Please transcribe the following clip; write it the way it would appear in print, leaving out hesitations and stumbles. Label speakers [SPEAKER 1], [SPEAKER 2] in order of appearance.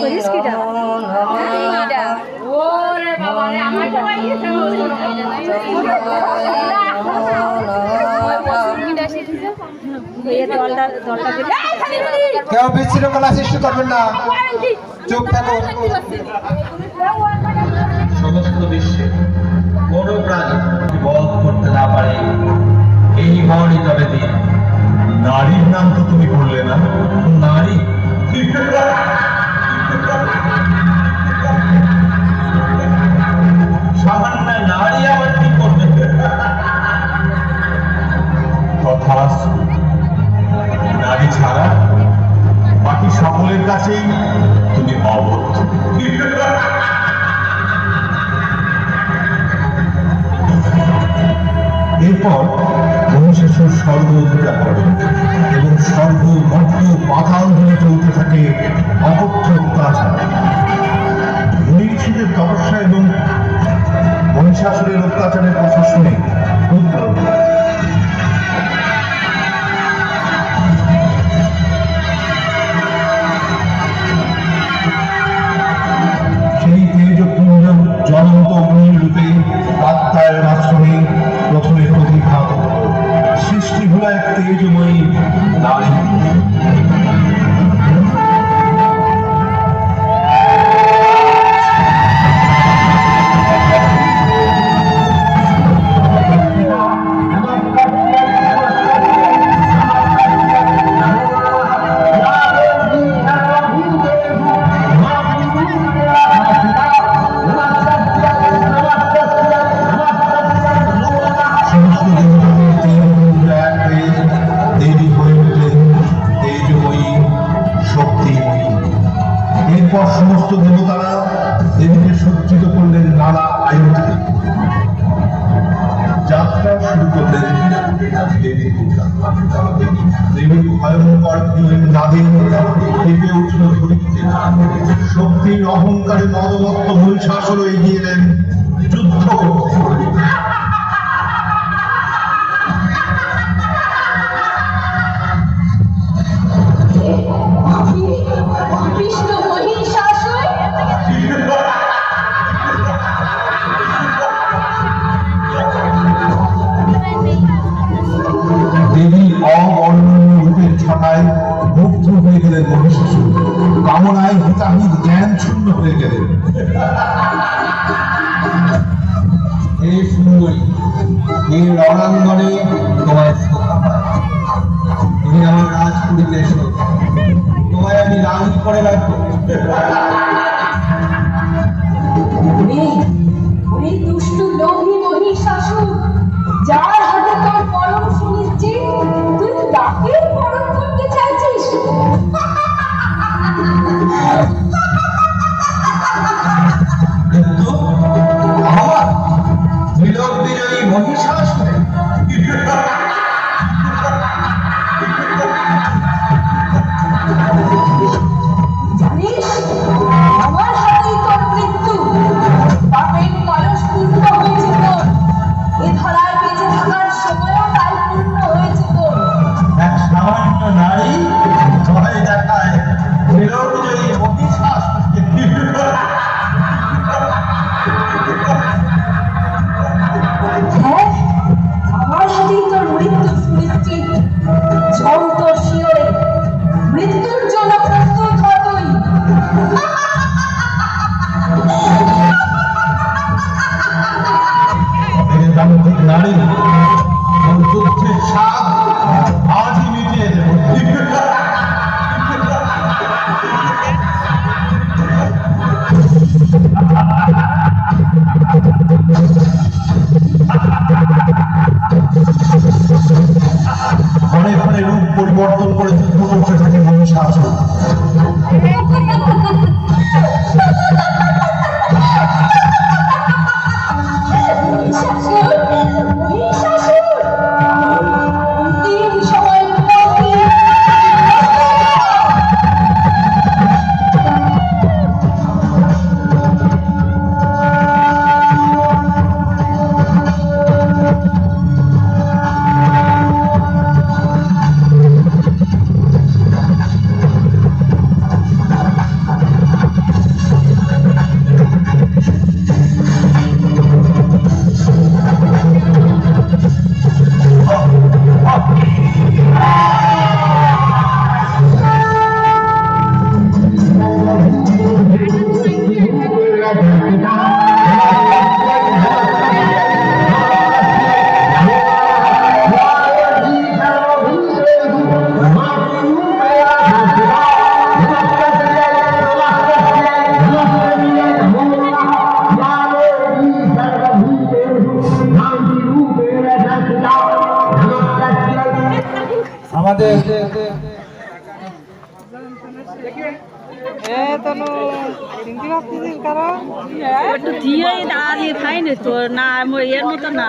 [SPEAKER 1] করিস কিটা
[SPEAKER 2] ওরে বাবা রে আমার সবাই এসে
[SPEAKER 3] কেউ বিশৃঙ্খলা সৃষ্টি করবেন না, চুপ থাকুন।
[SPEAKER 4] সমস্ত বিশ্বে কোনো প্রাণী বধ করতে না পারে এই মরণই তবে দিন। নারীর নাম তো তুমি বললে না? নারী সামান্য নারী আবার কি করবে? তথাস্তু। নারী ছাড়া বাকি সকলের কাছেই তুমি অবদ্ধ। এরপর মহিষাসুর স্বর্গ অধিকার করে এবং স্বর্গ মর্ত পাতাল ধরে চলতে থাকে অকথ্য অত্যাচার। মহিষীদের তপস্যা এবং মহিষাসুরের অত্যাচারের কথা শুনে রুদ্র সেই তেজপুঞ্জ জ্বলন্ত অগ্নির রূপে কাত্তায়ের আশ্রমে প্রথমে প্রতিঘাত হল। সৃষ্টি হলো এক তেজময়ী নারী। এরপর সমস্ত দেবতারা দেবীকে সজ্জিত করলেন নানা আয়ুধে। যাত্রা শুরু করলেন দেবী দুর্গা। দেবীর ভয়ঙ্কর নাদে কেঁপে উঠল ধরিত্রী। শক্তির অহংকারে নবমত্ত মহিষাসুর এগিয়ে এলেন যুদ্ধ করতে। দেবী অবর্ণনীয় রূপের ছাটায় মুগ্ধ হয়ে গেলেন মহিষাসুর। কামনায় হিতাহিত জ্ঞান শূন্য হয়ে গেলেন। হে সুন্দরী, হে রণাঙ্গনে তোমায় শোভা পায়। তুমি আমার রাজপুরীতে এসো, তোমায় আমি রানী করে রাখবো।
[SPEAKER 2] দুষ্টু লোভী মহিষাসুর, যার হাতে তোর পরম সুনিশ্চিত, তুই তাকে পরম করতে চাইছিস?
[SPEAKER 4] কিন্তু আমার ত্রিলোক বিজয়ী মহিষাসুর
[SPEAKER 2] জানিস, আমার হাতেই তোর মৃত্যু। পাপের কলস পূর্ণ হয়েছে তোর, এ ধরায় বেঁচে থাকার সময়ও তাই পূর্ণ হয়েছে তোর।
[SPEAKER 4] এক সামান্য নারী ভয় দেখায় ত্রিলোক বিজয়ী মহিষাসুরকে।
[SPEAKER 2] হ্যাঁ, আমার হাতেই তোর মৃত্যু সুনিশ্চিত। ঝড় তোর শিয়রে, মৃত্যুর জন্য প্রস্তুত হ তুই।
[SPEAKER 4] তান্ত্রিক নারী, ওর যুদ্ধের স্বাদ আজই মিটিয়ে দেব। ঘরে ঘরে রূপ পরিবর্তন করে যুদ্ধ করতে থাকে মহিষাসুর।
[SPEAKER 2] মহিষাসুর,
[SPEAKER 3] আমাদের
[SPEAKER 1] একটু দিয়ে দাঁড়িয়ে খাইনি তো না এর মতো না